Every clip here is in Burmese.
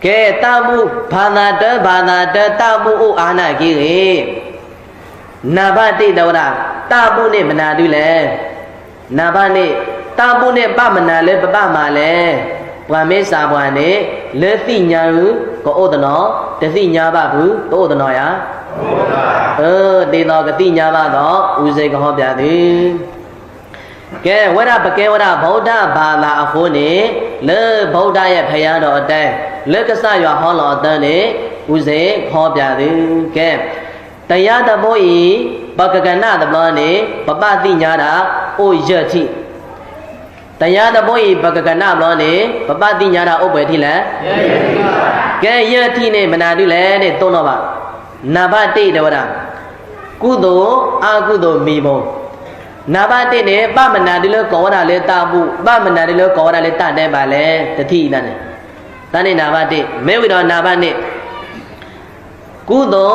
Ke tamu bana tamu u ana kiri. Nabati daura tamu ni menadu le. Nabani tamu ni ba menale ba male. Wame sabwane le ti nyaru ko odano te ti nyaba bu ko odano ya. Di no ka ti nyaba do u sei ko ho pya ti. Ke wara pake wara Buddha bala akho ni le Buddha ye phaya do atai le ka sa ywa ho lo atai ni u sei ho pya ti. Ke taya ta bo yi pakakana ta bo ni papa ti nya da o ye thi. Taya ta bo yi pakakana bo ni papa ti nya da o bwe thi la. Ke ye thi ni manadu le ni ton no ba. Nabati da wara. Kudo akudo mi bo. Nabati ni ba manadu le ko wara le ta bu ba manadu le ko wara le ta de ba le tathi na ne. Ta ni nabati me wi do nabati. Kudo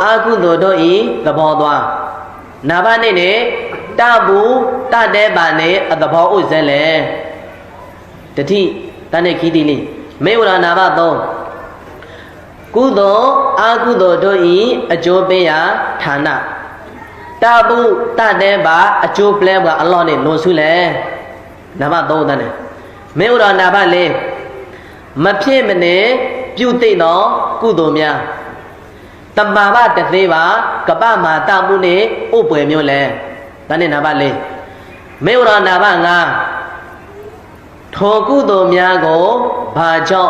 akudo do yi thabo twa. Nabati ni ta bu ta de ba ni thabo u se le. Tathi ta ni khi ti li. Me wi do naba to. Kudo akudo do yi ajo pe ya thana. Tabu ta de ba ajo ple ba Allah ni lo su le. Naba to ta ne. Me wi do naba le. Ma phit ma ne pyu tit no kudo mya. Tamba ba ta the ba ka ba ma ta mu ni o pwe myo le. Ta ni naba le. Me wi do naba nga. Tho kudo mya ko ba jaw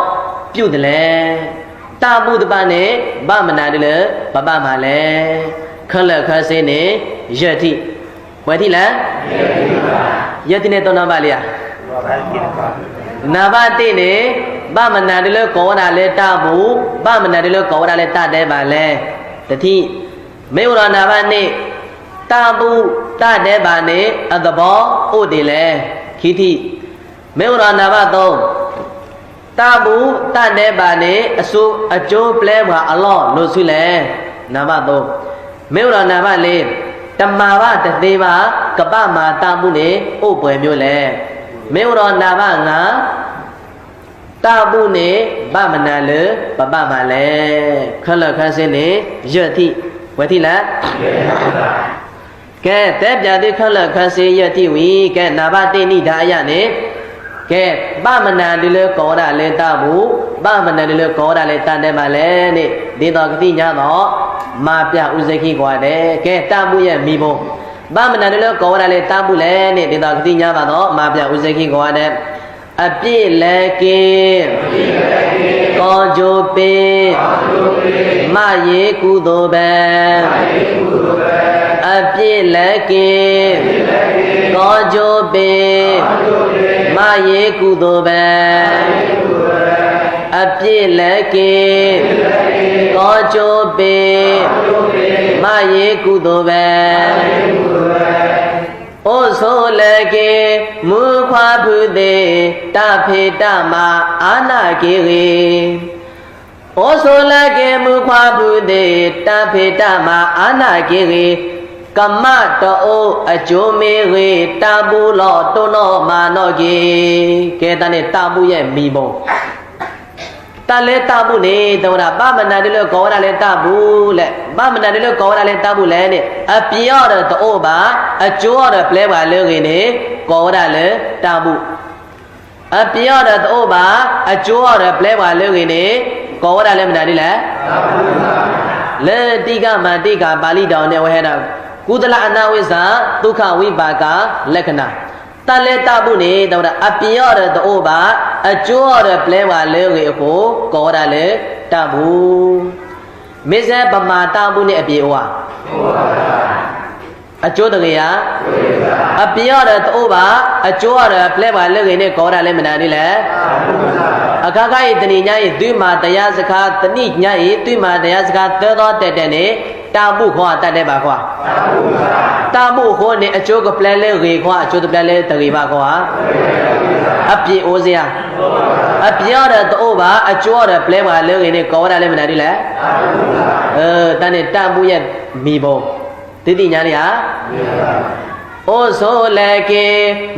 pyu de le. Ta bu de ba ne ba ma na de le ba ba ma le. Khala khase ne yati. Wati la? Yati ne to naba le ya. Nabati ne ba ma na de le ko da le ta bu ba ma na de le ko da le ta de ba le. Tathi me ura naba ne ta bu ta de ba ne adabo o de le. Khiti me ura naba to tabu ta de ba ne asu ajo ple ba Allah lo su le. Naba to me ura naba le tamma ba ta the ba ka ba ma ta mu ne o pwe myo le. Me ura naba nga tabu ne ba ma na le ba ba ma le. Khala khase ne yati. Wati la? Ke te pya ti khala khase yati wi ke naba te ni da ya ne. Ke ba ma na de le ko da le ta bu ba ma na de le ko da le ta de ba le ni de to ka ti nya to ma pya u sai khi kwa de. Ke ta bu ye mi bo ba ma na de le ko da le ta bu le ni de to ka ti nya ba to ma pya u sai khi kwa de. A piet le ke ko jo pe ma ye ku do ba. A piet le ke ko jo pe ma ye ku do ba. A piet le ke ko jo pe ma ye ku do ba. O so le ke mu khwa phu de ta phe ta ma ana ke re. O so le ke mu khwa phu de ta phe ta ma ana ke re. Kamma to o ajo me re ta bu lo to no ma no ke. Ke ta ne ta bu ye mi bo. Ta le ta bu ne to ra ba ma na de le ko ra le ta bu le. Ba ma na de le ko ra le ta bu le ne. A pi yo de to o ba a jo de ple ba le ke ne ko ra le ta bu. A pi yo de to o ba a jo de ple ba le ke ne ko ra le ma na de le. Le ti ka ma ti ka Pali daw ne we ha da. Kudala anawisa dukha vipaka lakhana. Ta le ta bu ne to ra a pi yo de to o ba a jo de ple ba le ke ko ko ra le ta bu. Me se ba ma ta bu ne a pi o wa. A jo de ya. A pi yo de to o ba a jo de ple ba le ke ne ko ra le ma na ni le. A ka ka yi tani nya yi twi ma taya sakha tani nya yi twi ma taya sakha te do te te ne ta bu khwa ta de ba khwa. Ta bu kho ne a jo ko ple le ke khwa a jo de ple le ta ke ba khwa. A pi o se ya. A pi yo de to o ba a jo de ple ba le ke ne ko ra le ma na ni le. Ta ne ta bu ye mi bo. Ti ti nya ni ha. O so le ke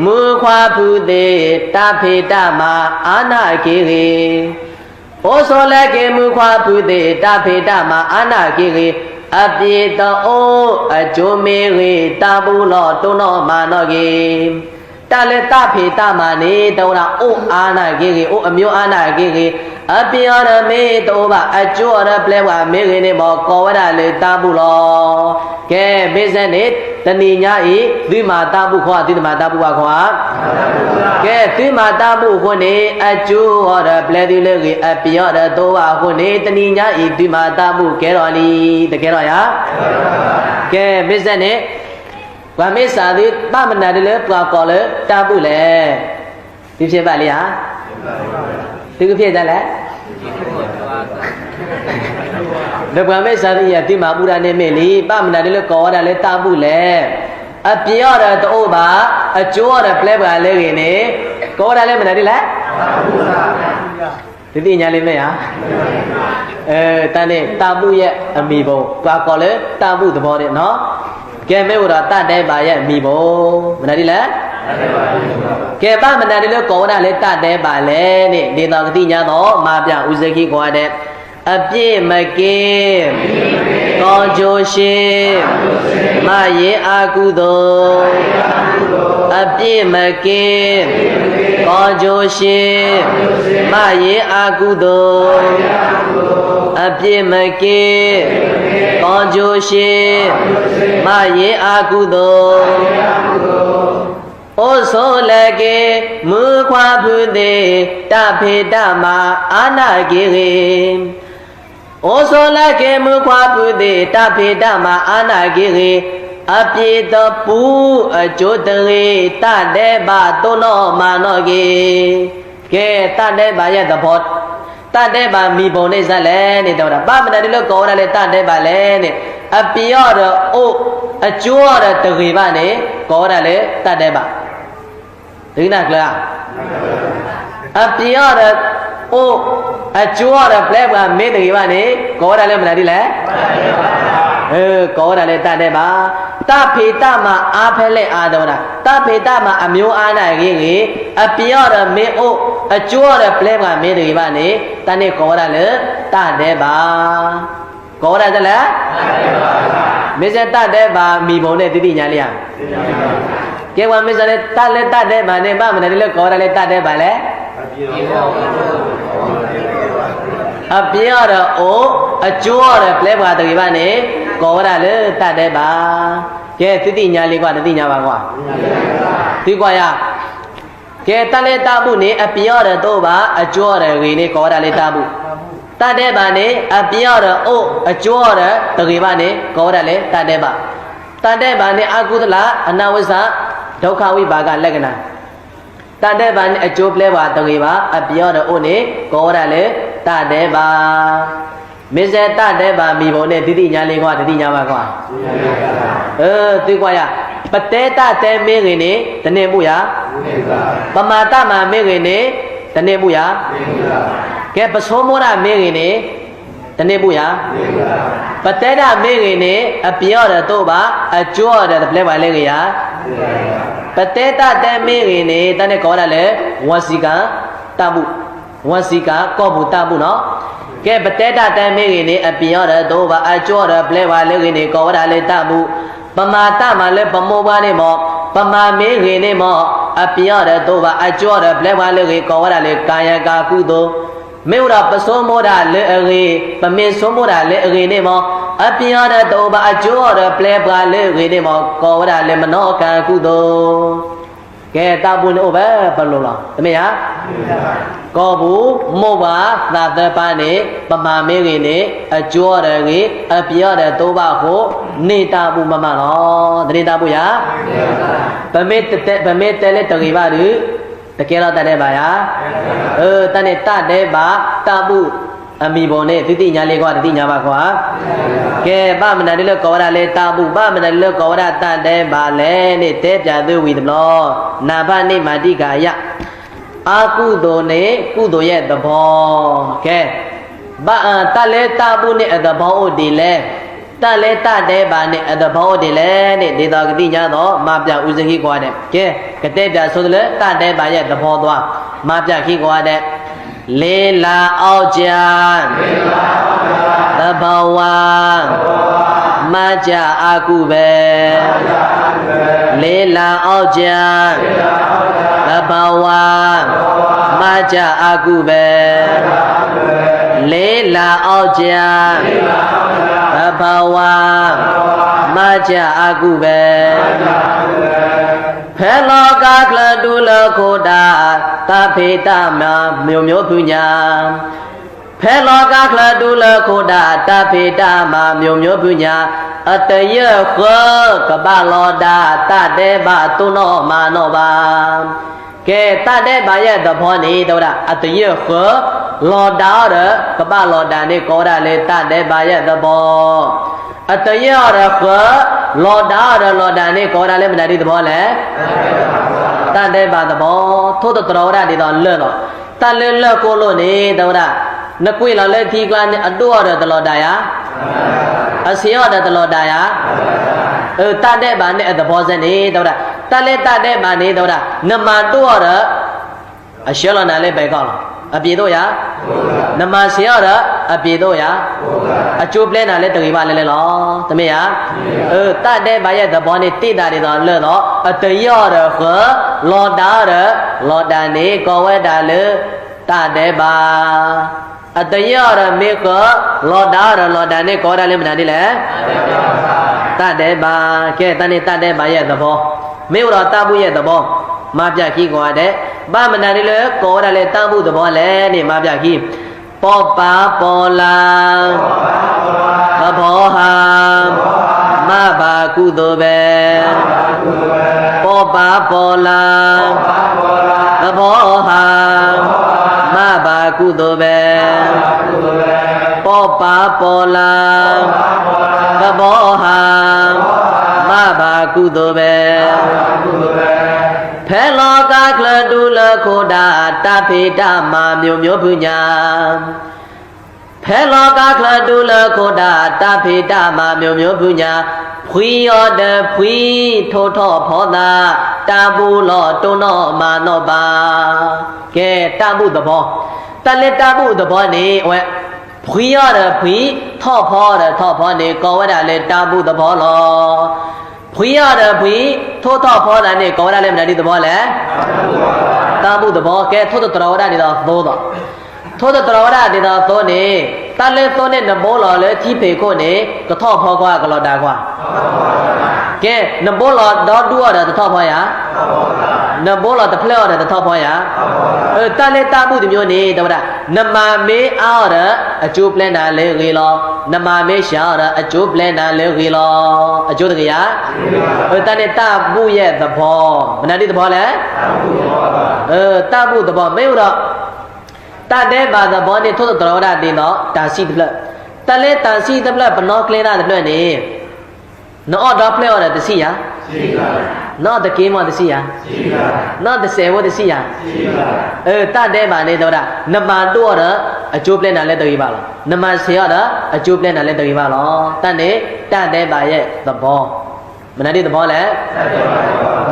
mu khwa phu de ta phe ta ma ana ke re. ဩသောလကေမူခွာပုတေတဖေတမအာနာကိရေအပြေတောအကျိုးမေရေတာဘူးလောတုံတော်မာနောကေတလည်းတဖေတမနေတောရာဩအာနာကိရေဩအမျိုးအာနာကိရေအပြေရမေတောပါအကျိုးရပလဲဝမေရေနေမောကောဝရလေတာဘူးလောကဲမေဇနေတဏိညာဤသီမာတာဘူးခွာသီမာတာဘူးခွာကဲသီမာတာဘူးခွနေအကျိုးဟောရပလဲတိလေကြီးအပြေရတောဝခွနေတဏိညာဤသီမာတာဘူးကဲတော်လီတကယ်တော့ရကဲမေဇနေဝမေစာတိပမနာတလေပွာကောလေတာဘူးလေဒီဖြစ်ပါလေဟာဒီကဖြစ်တယ်လေဒဗမေစာတိယတိမာပူရနေမေလီပမနာတလေကောရလေတာဘူးလေအပြေရတော့ပါအကျိုးရပလဲပါလေခင်နေကောရလေမနာတလေဒီတိညာလေးမဲ့ဟာတန်တဲ့တာဘူးရဲ့အမိဘုံပွာကောလေတာဘူးသဘောတဲ့နော်ကဲမဲဝရတတဲပါရဲ့မိဘုံမနာတလေကဲပမနာတလေကောရလေတတဲပါလေနဲ့ဒေတာကတိညာတော့မာပြဥဇခိကောရတဲ့အပြည့်မကင်းကောင်းကျိုးရှိမယေအာကုသိုလ်အပြည့်မကင်းကောင်းကျိုးရှိမယေအာကုသိုလ်အပြည့်မကင်းကောင်းကျိုးရှိမယေအာကုသိုလ်ဩသောလကေမူခွာဖုတေတဖေတမအာနာကေရေဩသောလကေမူခွာပုတေတဖေတမအာနာကိရေအပြေတပူအကျိုးတရေတတေပါတုနောမာနောကေကဲတတေပါရဲ့သဘောတတေပါမိဘုံနေစလဲနေတော့ပမနာတိလို့ကောရလဲတတေပါလဲနေအပြေရတော့အကျိုးရတရေပါနေကောရလဲတတေပါဒိနာကလားအပြေရတော့အကျိုးရပလဲပါမေတ္တကြီးပါနေကောရလဲမလားဒီလဲကောရလဲတတ်တယ်ပါတဖေတမအားဖဲလဲအားတော်တာတဖေတမအမျိုးအားနာကြီးကြီးအပြောရမေအိုအကျိုးရပလဲပါမေတ္တကြီးပါနေတန်နေကောရလဲတတ်တယ်ပါကောရသလားမေစတတ်တယ်ပါမိဘုံနဲ့တိတိညာလေးဟာကဲဝမေစလဲတတ်လဲတတ်တယ်ပါနေပါမနဲ့လဲကောရလဲတတ်တယ်ပါလဲအပြေရတော့အကျိုးရပလဲပါတကြီးပါနေကောရလေတတ်တယ်ပါကဲတိတိညာလေးကွာတတိညာပါကွာဒီကွာရကဲတလဲတမှုနေအပြေရတော့ပါအကျိုးရကြီးနေကောရလေတမှုတတ်တယ်ပါနေအပြေရတော့အကျိုးရတကြီးပါနေကောရလေတတ်တယ်ပါတတ်တယ်ပါနေအကုသလအနဝိဇ္ဇဒုက္ခဝိပါကလက္ခဏာတတ်တဲ့ဘာနဲ့အကျိုးပလဲပါတကေပါအပြောတော့အိုနေကောရလေတတ်တဲ့ပါမစ္စတတ်တဲ့ပါမိဘုံနဲ့တိတိညာလေးကွာတိတိညာပါကွာသိကွာရပတဲတတဲမင်းခင်နေတနေ့မှုရပမာတမမင်းခင်နေတနေ့မှုရကဲပစောမောရမင်းခင်နေတနေ့မှုရပတဲတမင်းခင်နေအပြောတော့ပါအကျိုးရပလဲပါလေခင်ရပတေတတမေရေနေတနဲ့ကောရလေဝစီကတမှုဝစီကကောဘူးတမှုနော်ကဲပတေတတမေရေနေအပြရတော့ပါအကျော်ရပလဲပါလေနေကောရလေတမှုပမာတမလည်းပမောပါနေမောပမာမေရေနေမောအပြရတော့ပါအကျော်ရပလဲပါလေကောရလေကာယကာကုသိုလ်မေဝရပစောမောရလေအေပမေစောမောရလေအေနေမောအပြရတော့ပါအကျော်ရပလဲပါလေနေမောကောရလေမနောကံကုသိုလ်ကဲတာပုန်အိုပဲဘယ်လိုလားတမယကောဘူးမောပါသာတပါနေပမာမေကြီးနေအကျော်ရကြီးအပြရတော့ပါကိုနေတာဘူးမမနော်တနေတာဘူးရဗမေတဲလေတကြီးပါလူတကယ်တော့တတ်တယ်ပါရာတတ်နဲ့တတ်တယ်ပါတပုအမိဘုံနဲ့တိတိညာလေးကွာတိတိညာပါကွာကဲပမနာလေးလောကောရလေတပုပမနာလေးလောကောရတတ်တယ်ပါလေနဲ့တဲပြသွေးဝီသလောနာဘနိမာတိကာယအာကုသိုလ်နဲ့ကုသိုလ်ရဲ့သဘောကဲတတ်လေတပုနဲ့အသဘောဥတည်လဲတလဲတတဲပါနဲ့အတဘောတည်းလဲနဲ့ဒေတာကတိညာတော့မပြဥစခိကွာတဲ့ကဲကတဲ့ပြဆိုတယ်တတဲပါရဲ့သဘောသွားမပြခိကွာတဲ့ လေးလာအောက်ကြသဘောဝမကြအာကုပဲလေးလာအောက်ကြသဘောဝမကြအာကုပဲလေးလာအောက်ကြသဘောဝမကြအာကုပဲဖဲလောကကလတုလခိုတာသဖေတမမျိုးမျိုးပညာဖဲလောကကလတုလခိုတာသဖေတမမျိုးမျိုးပညာအတယခောကပလောတာတတေဘတုနောမာနောပါကဲတတေဘရဲ့သဘောနေတော့အတယခောလောတာရကပလောတာနေကောရလေတတေဘရဲ့သဘောအတယရခောလောတာရလောတာနေကောရလေမနာတိသဘောလေတန်တဲ့ပါသဘောထို့တော်ရဒီတော့လွတ်တော့တန်လွတ်ကိုလို့နေတော့နကွေလောလဲထီကနေအတူရတလောတာယာအစီရတလောတာယာတန်တဲ့ပါနဲ့သဘောစနေတော့တန်လဲတန်တဲ့ပါနေတော့နမတူရအရှေလောနာလဲပဲကောင်းအပြေတော့ယာနမစီရအပြေတော့ယာအကျိုးပလဲနာလဲတကိပါလဲလဲလောတမေယာတတ်တဲ့ဘာရဲ့သဘောနဲ့တိတာတွေတော့လွတ်တော့အတရရခလောတာရလောတာနေကောဝဲတာလေတတ်တဲ့ဘာအတရရမေခလောတာရလောတာနေကောတာလဲမနာနေလဲတတ်တဲ့ဘာကဲတန်နေတတ်တဲ့ဘာရဲ့သဘောမေဝရတဘူးရဲ့သဘောမပြကြီးကွာတဲ့ဗမနာနေလေကောတာလဲတန်ဘူးသဘောလဲနေမပြကြီးပောပါပေါ်လာသဘောဟာမဘာကုသိုလ်ပဲပောပါပေါ်လာသဘောဟာမဘာကုသိုလ်ပဲပောပါပေါ်လာသဘောဟာမဘာကုသိုလ်ပဲဖဲလောကကလတုလခိုတာတဖေတမမျိုးမျိုးပညာဖဲလောကကလတုလခိုတာတဖေတမမျိုးမျိုးပညာဖွီရောတဖွီထိုထောဖောတာတဘူလောတုံနောမာနောပါကဲတဘူသဘောတလက်တဘူသဘောနေဝဲဖွီရောတဖွီထောဖောတဲ့ထောဖောနေကောဝဲတာလေတဘူသဘောလောဖွေရတဲ့ဖွေထိုးတော့ဖောတာနဲ့ကောရလည်းမနာဒီသဘောလဲတာမှုသဘောကဲထိုးတော့တော်ရနေတော့သိုးတော့ထိုးတော့တော်ရနေတော့သိုးနေတလဲသိုးနဲ့နဘောလော်လဲကြီးဖေကိုနေကထော့ဖောကွာကလော်တာကွာကဲနဘောလော်တော့တူရတဲ့ထော့ဖောရနဘောလော်တဖလဲရတဲ့ထော့ဖောရတလဲတာမှုဒီမျိုးနေတော့နမမေးအားရအကျိုးပလန်တာလေရေလောနမမေးရှာရအကျိုးပလန်တာလေရေလောအကျိုးတကရာတနဲ့တမှုရဲ့သဘောမနာတိသဘောလဲတမှုသဘောမေးတော့တတဲ့ဘာသဘောနဲ့ထို့တော်ရတင်တော့တာစီတလက်တလဲတာစီတလက်ဘနောကလေးတာတလက်နေနော်တော့ဖလဲရတဲ့တစီယာနော်တကေးမတစီယာနော်တဆေဝတစီယာတတဲ့ဘာနဲ့တော့နမတော့ရအကျိုးပလဲနာလဲတော်ရပါလားနမဆေရတာအကျိုးပလဲနာလဲတော်ရပါလားတနဲ့တတဲ့ဘာရဲ့သဘောမနာတိသဘောလဲ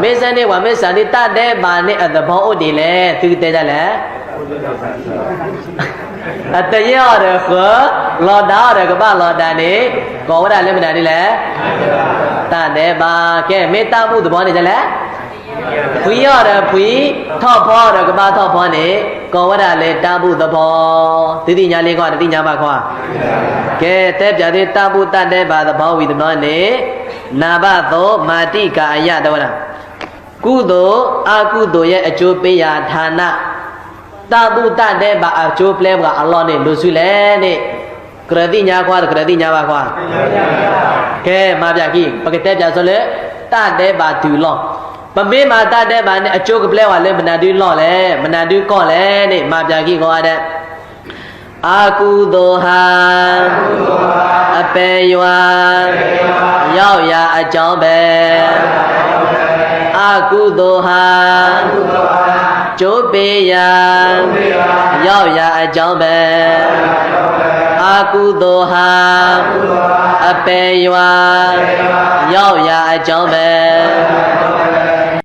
မေဇန်နေဝမေဇန်နေတတဲ့ဘာနဲ့သဘောဥတည်လဲသူတဲကြလဲအတရရခလောတာရကပလောတာနေကောဝရလည်းမနာနေလဲတတဲ့ဘာကဲမေတ္တာမှုသဘောနေကြလဲဖွေရဖွေထော့ဖောရကပထော့ဖောနေကောဝရလည်းတာမှုသဘောတိညာလေးကွာတိညာပါခွာကဲတဲ့ပြတဲ့တာမှုတတဲ့ဘာသဘောဝိသနောနေနာဘသောမာတိကာယတော်လားကုသိုလ်အကုသိုလ်ရဲ့အကျိုးပေးရာဌာနတာပုတတဲ့ဘာအကျိုးပလဲကအလောနဲ့လူစုလဲနဲ့ကရတိညာခွာကရတိညာပါခွာကဲမပြကြီးပကတဲ့ပြဆိုလဲတတဲ့ဘာဒူလောပမေးမာတတဲ့ဘာနဲ့အကျိုးကပလဲဝါလဲမနာဒူလောလဲမနာဒူကော့လဲနဲ့မပြကြီးခေါ်ရတဲ့အကုသိုလ်ဟာအပေရွာရောက်ရာအကြောင်းပဲအကုသိုလ်ဟာကျိုးပေးရာရောက်ရာအကြောင်းပဲအကုသိုလ်ဟာအပေရွာရောက်ရာအကြောင်းပဲ